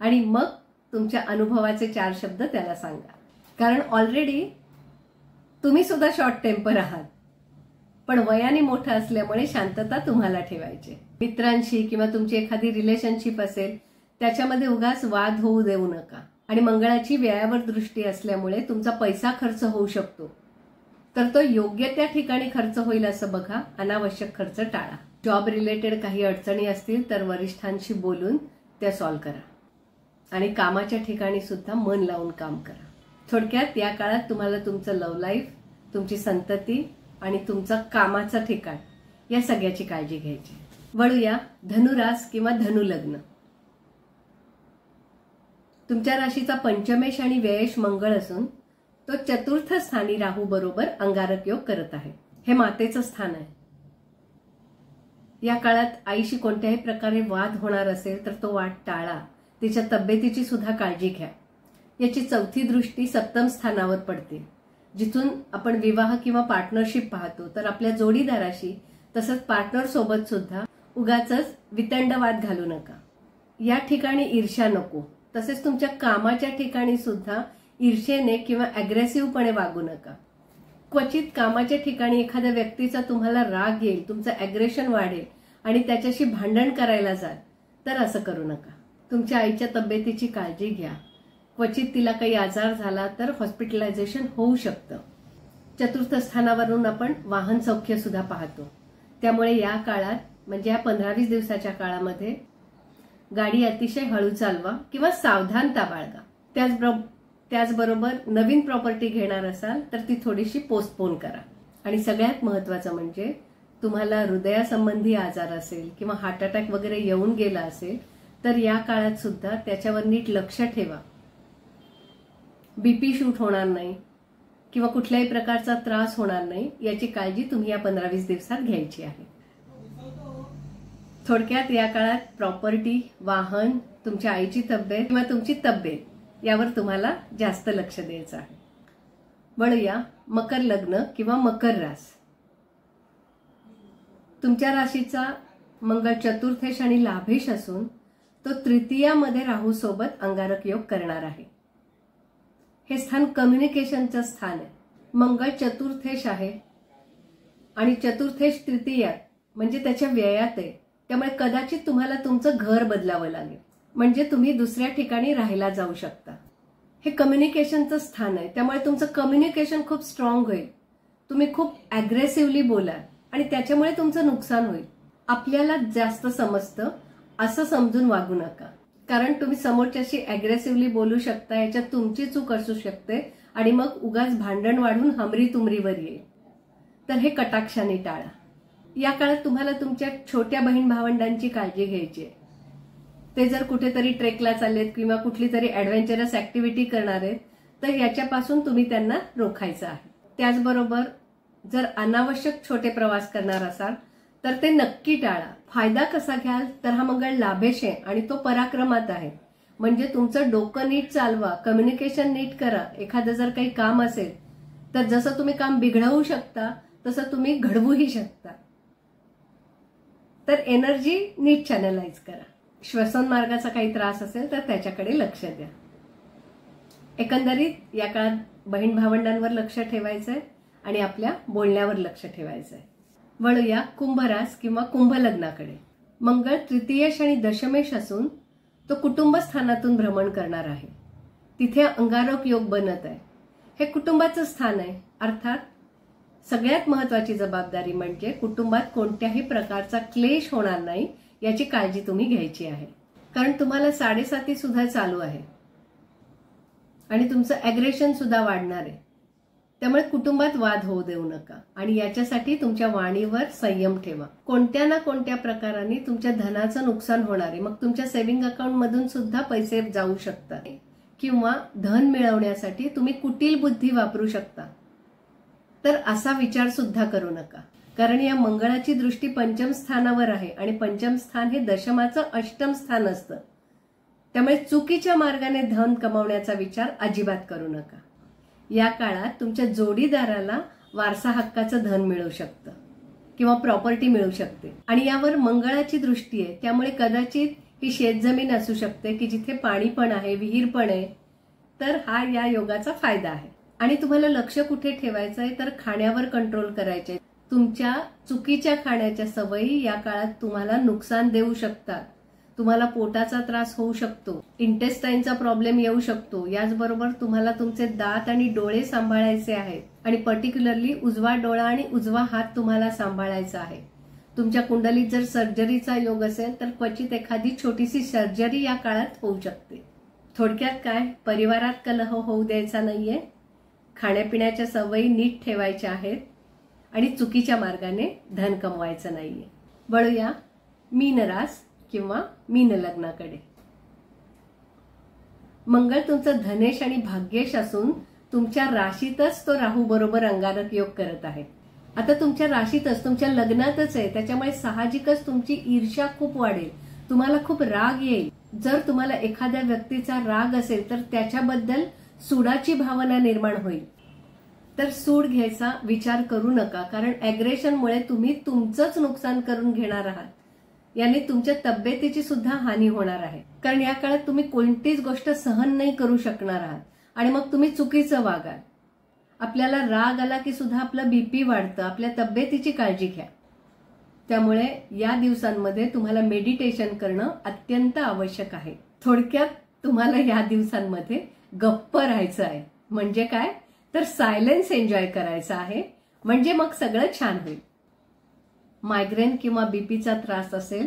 Speaker 1: आणि मग तुमच्या अनुभवाचे 4 शब्द त्याला सांगा. कारण ऑलरेडी तुम्ही सुद्धा शॉर्ट टेम्पर आहात, पण वयाने मोठं असल्यामुळे शांतता तुम्हाला ठेवायची. मित्रांशी किंवा तुमची एखादी रिलेशनशिप असेल त्याच्यामध्ये उगाच वाद होऊ देऊ नका. आणि मंगळाची व्ययावर दृष्टी असल्यामुळे तुमचा पैसा खर्च होऊ शकतो, तर तो योग्य त्या ठिकाणी खर्च होईल असं बघा. अनावश्यक खर्च टाळा. जॉब रिलेटेड काही अडचणी असतील तर वरिष्ठांशी बोलून त्या सॉल्व्ह करा. आणि कामाच्या ठिकाणी सुद्धा मन लावून काम करा. थोडक्यात या काळात तुम्हाला तुमचं लव्ह लाईफ, तुमची संतती आणि तुमचं कामाचं ठिकाण या सगळ्याची काळजी घ्यायची. वळूया धनुरास किंवा धनुलग्न. तुमच्या राशीचा पंचमेश आणि व्ययेश मंगळ असून तो चतुर्थ स्थानी राहू बरोबर अंगारक योग करत आहे. हे मातेचं स्थान आहे. या काळात आईशी कोणत्याही प्रकारे वाद होणार असेल तर तो वाद टाळा. तिच्या तब्येतीची सुद्धा काळजी घ्या. याची चौथी दृष्टी सप्तम स्थानावर पडते, जिथून आपण विवाह किंवा पार्टनरशिप पाहतो. तर आपल्या जोडीदाराशी तसंच पार्टनर सोबत सुद्धा उगाचच वितंडवाद घालू नका. या ठिकाणी ईर्ष्या नको. तसेच तुमच्या कामाच्या ठिकाणी सुद्धा ईर्ष्येने किंवा अग्रेसिव्हपणे वागू नका. क्वचित कामाच्या ठिकाणी एखाद्या व्यक्तीचा तुम्हाला राग येईल, तुमचं अग्रेशन वाढेल आणि त्याच्याशी भांडण करायला जाल, तर असं करू नका. तुमच्या आईच्या तब्येतीची काळजी घ्या. क्वचित तिला काही आजार झाला तर हॉस्पिटलायझेशन होऊ शकतं. चतुर्थ स्थानावरून आपण वाहन सौख्य सुद्धा पाहतो. त्यामुळे या काळात म्हणजे या 15-20 दिवसाच्या काळामध्ये गाडी अतिशय हळू चालवा किंवा सावधानता बाळगा. त्याचबरोबर नवीन प्रॉपर्टी घेणार असाल तर ती थोडीशी पोस्टपोन करा. आणि सगळ्यात महत्वाचं म्हणजे तुम्हाला हृदयासंबंधी आजार असेल किंवा हार्ट अटॅक वगैरे येऊन गेला असेल तर या काळात सुद्धा त्याच्यावर नीट लक्ष ठेवा. बीपी शूट होणार नाही किंवा कुठल्याही प्रकारचा त्रास होणार नाही याची काळजी तुम्ही या 15-20 दिवसात घ्यायची आहे. थोडक्यात या काळात प्रॉपर्टी, वाहन, तुमच्या आईची तब्येत किंवा तुमची तब्येत यावर तुम्हाला जास्त लक्ष द्यायचं आहे. वळूया मकर लग्न किंवा मकर रास. तुमच्या राशीचा मंगळ चतुर्थेश आणि लाभेश असून तो तृतीयामध्ये राहू सोबत अंगारक योग करणार आहे. हे स्थान कम्युनिकेशनचं स्थान आहे. मंगळ चतुर्थेश आहे आणि चतुर्थेश तृतीयात म्हणजे त्याच्या व्ययात आहे. त्यामुळे कदाचित तुम्हाला तुमचं घर बदलावं लागेल, म्हणजे तुम्ही दुसऱ्या ठिकाणी राहायला जाऊ शकता. हे कम्युनिकेशनचं स्थान आहे. त्यामुळे तुमचं कम्युनिकेशन खूप स्ट्रॉंग होईल. तुम्ही खूप अग्रेसिव्हली बोलाल आणि त्याच्यामुळे तुमचं नुकसान होईल. आपल्याला जास्त समजतं असं समजून वागू नका, कारण तुम्ही समोरच्याशी अग्रेसिव्हली बोलू शकता. याच्यात तुमची चूक असू शकते आणि मग उगाच भांडण वाढून हमरी तुमरीवर येईल. तर हे कटाक्षाने टाळा. या काळात तुम्हाला तुमच्या छोट्या बहीण भावंडांची काळजी घ्यायची आहे. ते जर कुठेतरी ट्रेकला चाललेत किंवा कुठली तरी ऍडव्हेंचरस ऍक्टिव्हिटी करणार आहेत तर याच्यापासून तुम्ही त्यांना रोखायचं आहे. त्याचबरोबर जर अनावश्यक छोटे प्रवास करणार असाल तर ते नक्की टाळा. फायदा कसा घ्याल तर हा मंगळ लाभेश आहे आणि तो पराक्रमात आहे. म्हणजे तुमचं डोकं नीट चालवा, कम्युनिकेशन नीट करा. एखादं जर काही काम असेल तर जसं तुम्ही काम बिघडवू शकता तसं तुम्ही घडवूही शकता. तर एनर्जी नीट चॅनलाइज करा. श्वसन मार्गाचा काही त्रास असेल तर त्याच्याकडे लक्ष द्या. एकंदरीत या काळात बहीण भावंडांवर लक्ष ठेवायचंय आणि आपल्या बोलण्यावर लक्ष ठेवायचंय. वळूया कुंभ रास किंवा कुंभ लग्नाकडे. मंगळ तृतीयेश आणि दशमेश असून तो कुटुंब स्थानातून भ्रमण करणार आहे. तिथे अंगारक योग बनत आहे. हे कुटुंबाचं स्थान आहे. अर्थात सगळ्यात महत्वाची जबाबदारी म्हणजे कुटुंबात कोणत्याही प्रकारचा क्लेश होणार नाही याची काळजी तुम्ही घ्यायची आहे. कारण तुम्हाला 7.5 सुद्धा चालू आहे आणि तुमचं अग्रेशन सुद्धा वाढणार आहे. त्यामुळे कुटुंबात वाद होऊ देऊ नका आणि याच्यासाठी तुमच्या वाणीवर संयम ठेवा. कोणत्या ना कोणत्या प्रकाराने तुमच्या धनाचं नुकसान होणार आहे. मग तुमच्या सेव्हिंग अकाउंट मधून सुद्धा पैसे जाऊ शकतात किंवा धन मिळवण्यासाठी तुम्ही कुटील बुद्धी वापरू शकता. तर असा विचार सुद्धा करू नका, कारण या मंगळाची दृष्टी पंचम स्थानावर आहे आणि पंचम स्थान हे दशमाचं अष्टम स्थान असतं. त्यामुळे चुकीच्या मार्गाने धन कमावण्याचा विचार अजिबात करू नका. या काळात तुमच्या जोडीदाराला वारसा हक्काचं धन मिळू शकतं किंवा प्रॉपर्टी मिळू शकते आणि यावर मंगळाची दृष्टी आहे. त्यामुळे कदाचित ही शेतजमीन असू शकते की जिथे पाणी पण आहे, विहीर पण आहे. तर हा या योगाचा फायदा आहे. आणि तुम्हाला लक्ष कुठे ठेवायचं आहे तर खाण्यावर कंट्रोल करायचे. तुमच्या चुकीच्या खाण्याच्या सवयी या काळात तुम्हाला नुकसान देऊ शकतात. तुम्हाला पोटाचा त्रास होऊ शकतो, इंटेस्टाईनचा प्रॉब्लेम येऊ शकतो. याचबरोबर तुम्हाला तुमचे दात आणि डोळे सांभाळायचे आहेत आणि पर्टिक्युलरली उजवा डोळा आणि उजवा हात तुम्हाला सांभाळायचा आहे. तुमच्या कुंडलीत जर सर्जरीचा योग असेल तर क्वचित एखादी छोटीशी सर्जरी या काळात होऊ शकते. थोडक्यात काय, परिवारात कलह होऊ द्यायचा नाहीये, खाण्यापिण्याच्या सवयी नीट ठेवायच्या आहेत आणि चुकीच्या मार्गाने धन कमवायचं नाहीये. वळूया मीन रास किंवा मीन लग्नाकडे. मंगळ तुमचं धनेश आणि भाग्येश असून तुमच्या राशीतच तो राहू बरोबर अंगारक योग करत आहे. आता तुमच्या राशीतच, तुमच्या लग्नातच आहे. त्याच्यामुळे साहजिकच तुमची ईर्ष्या खूप वाढेल, तुम्हाला खूप राग येईल. जर तुम्हाला एखाद्या व्यक्तीचा राग असेल तर त्याच्याबद्दल सूडाची भावना निर्माण होईल. तर सूड घ्यायचा विचार करू नका, कारण अॅग्रेशनमुळे तुम्ही तुमचंच नुकसान करून घेणार आहात. याने तुमच्या तब्येतीची सुद्धा हानी होणार आहे. कारण या काळात तुम्ही कोणतीच गोष्ट सहन नाही करू शकणार आहात आणि मग तुम्ही चुकीचं वागाल. आपल्याला राग आला की सुद्धा आपलं बीपी वाढतं. आपल्या तब्येतीची काळजी घ्या. त्यामुळे या दिवसांमध्ये तुम्हाला मेडिटेशन करणं अत्यंत आवश्यक आहे. थोडक्यात तुम्हाला या दिवसांमध्ये गप्प राहायचं आहे. म्हणजे काय तर सायलेन्स एन्जॉय करायचा आहे. म्हणजे मग सगळं छान होईल. मायग्रेन किंवा बीपीचा त्रास असेल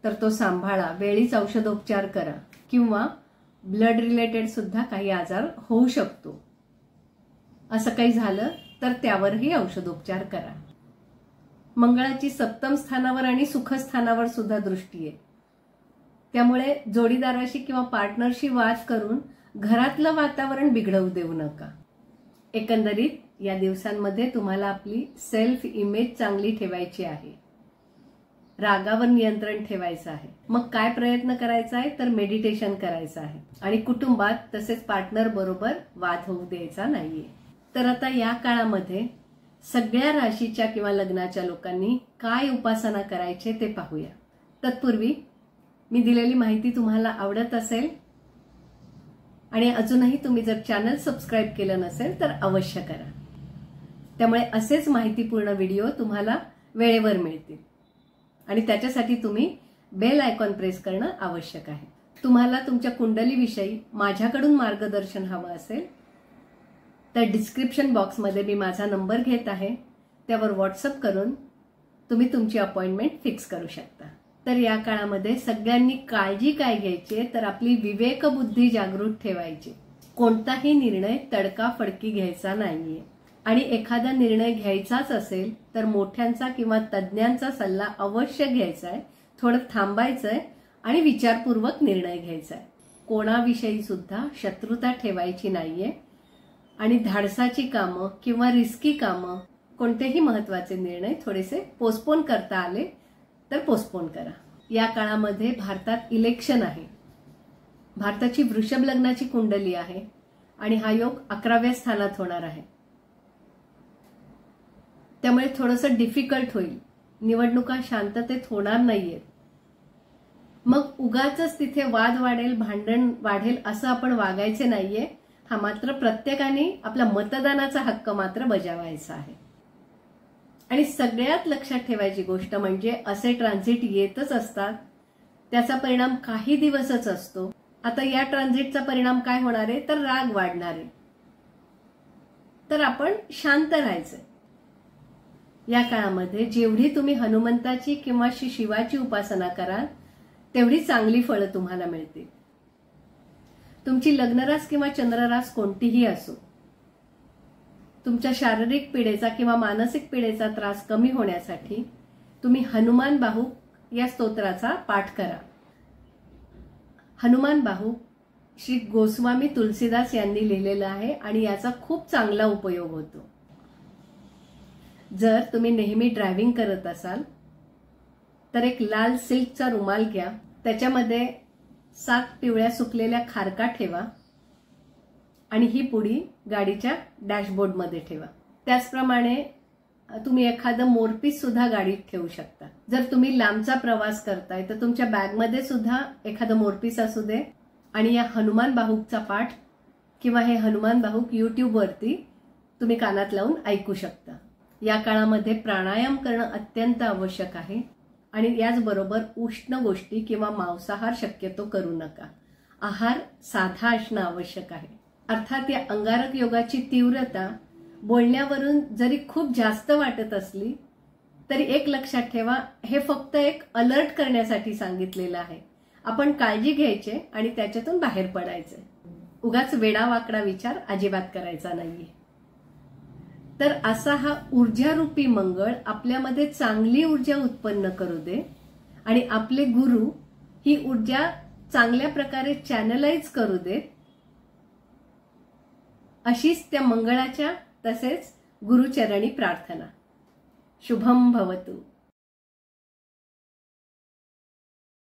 Speaker 1: तर तो सांभाळा. वेळीच औषधोपचार करा. किंवा ब्लड रिलेटेड सुद्धा काही आजार होऊ शकतो. असं काही झालं तर त्यावरही औषधोपचार करा. मंगळाची सप्तम स्थानावर आणि सुखस्थानावर सुद्धा दृष्टी आहे. त्यामुळे जोडीदाराशी किंवा पार्टनरशी वाद करून घरातलं वातावरण बिघडवू देऊ नका. एकंदरीत या दिवसांमध्ये तुम्हाला आपली सेल्फ इमेज चांगली ठेवायची आहे. रागावर नियंत्रण ठेवायचं आहे. मग काय प्रयत्न करायचा आहे तर मेडिटेशन करायचं आहे आणि कुटुंबात तसेच पार्टनर बरोबर वाद होऊ द्यायचा नाहीये. तर आता या काळामध्ये सगळ्या राशीच्या किंवा लग्नाच्या लोकांनी काय उपासना करायचे ते पाहूया. तत्पूर्वी मी दिलेली माहिती तुम्हाला आवडत असेल आणि अजूनही तुम्ही जर चॅनल सबस्क्राईब केलं नसेल तर अवश्य करा. त्यामुळे असेच माहितीपूर्ण व्हिडिओ तुम्हाला वेळेवर मिळतील आणि त्याच्यासाठी तुम्ही बेल आयकॉन प्रेस करणं आवश्यक आहे. तुम्हाला तुमच्या कुंडलीविषयी माझ्याकडून मार्गदर्शन हवं असेल तर डिस्क्रिप्शन बॉक्समध्ये मी माझा नंबर घेत आहे. त्यावर व्हॉट्सअप करून तुम्ही तुमची अपॉइंटमेंट फिक्स करू शकता. तर या काळामध्ये सगळ्यांनी काळजी काय घ्यायची तर आपली विवेकबुद्धी जागृत ठेवायची. कोणताही निर्णय तडकाफडकी घ्यायचा नाहीये आणि एखादा निर्णय घ्यायचाच असेल तर मोठ्यांचा किंवा तज्ज्ञांचा सल्ला अवश्य घ्यायचा आहे. थोडं थांबायचंय आणि विचारपूर्वक निर्णय घ्यायचा आहे. कोणाविषयी सुद्धा शत्रुता ठेवायची नाहीये आणि धाडसाची कामं किंवा रिस्की कामं कोणतेही महत्वाचे निर्णय थोडेसे पोस्टपोन करता आले तर पोस्टपोन करा. या काळामध्ये भारतात इलेक्शन आहे. भारताची वृषभ लग्नाची कुंडली आहे आणि हा योग 11व्या स्थानात होणार आहे. त्यामुळे थोडंसं डिफिकल्ट होईल. निवडणुका शांततेत होणार नाहीयेत. मग उगाचच तिथे वाद वाढेल, भांडण वाढेल असं आपण वागायचे नाहीये. हा मात्र प्रत्येकाने आपला मतदानाचा हक्क मात्र बजावायचा आहे. आणि सगळ्यात लक्षात ठेवायची गोष्ट म्हणजे असे ट्रान्झिट येतच असतात. त्याचा परिणाम काही दिवसच असतो. आता या ट्रान्झिटचा परिणाम काय होणार आहे तर राग वाढणार आहे. तर आपण शांत राहायचंय. या काळामध्ये जेवढी तुम्ही हनुमंताची किंवा श्री शिवाची उपासना कराल तेवढी चांगली फळं तुम्हाला मिळतील. तुमची लग्नरास किंवा चंद्ररास कोणतीही असो, तुमच्या शारीरिक पीडेचा किंवा मानसिक पीडेचा त्रास कमी होण्यासाठी तुम्ही हनुमान बाहुक या स्तोत्राचा पाठ करा. हनुमान बाहुक श्री गोस्वामी तुलसीदास यांनी लिहिलेलं आहे आणि याचा खूप चांगला उपयोग होतो. जर तुम्ही नेहमी ड्रायव्हिंग करत असाल तर एक लाल सिल्कचा रुमाल घ्या. त्याच्यामध्ये 7 पिवळ्या सुकलेल्या खारका ठेवा आणि ही पुडी गाडीच्या डॅशबोर्डमध्ये ठेवा. त्याचप्रमाणे तुम्ही एखादं मोरपीस सुद्धा गाडीत ठेवू शकता. जर तुम्ही लांबचा प्रवास करताय तर तुमच्या बॅगमध्ये सुद्धा एखादं मोरपीस असू दे आणि या हनुमान बाहुकचा पाठ किंवा हे हनुमान बाहुक YouTubeवरती तुम्ही कानात लावून ऐकू शकता. या काळामध्ये प्राणायाम करणं अत्यंत आवश्यक आहे आणि याचबरोबर उष्ण गोष्टी किंवा मांसाहार शक्यतो करू नका. आहार साधा असणं आवश्यक आहे. अर्थात या अंगारक योगाची तीव्रता बोलण्यावरून जरी खूप जास्त वाटत असली तरी एक लक्षात ठेवा, हे फक्त एक अलर्ट करण्यासाठी सांगितलेलं आहे. आपण काळजी घ्यायची आणि त्याच्यातून बाहेर पडायचे. उगाच वेडावाकडा विचार अजिबात करायचा नाहीये. तर असा हा ऊर्जारूपी मंगळ आपल्यामध्ये चांगली ऊर्जा उत्पन्न करू दे आणि आपले गुरु ही ऊर्जा चांगल्या प्रकारे चॅनलाइज करू दे, अशीच त्या मंगळाच्या तसेच गुरुचरणी प्रार्थना. शुभम भवतु.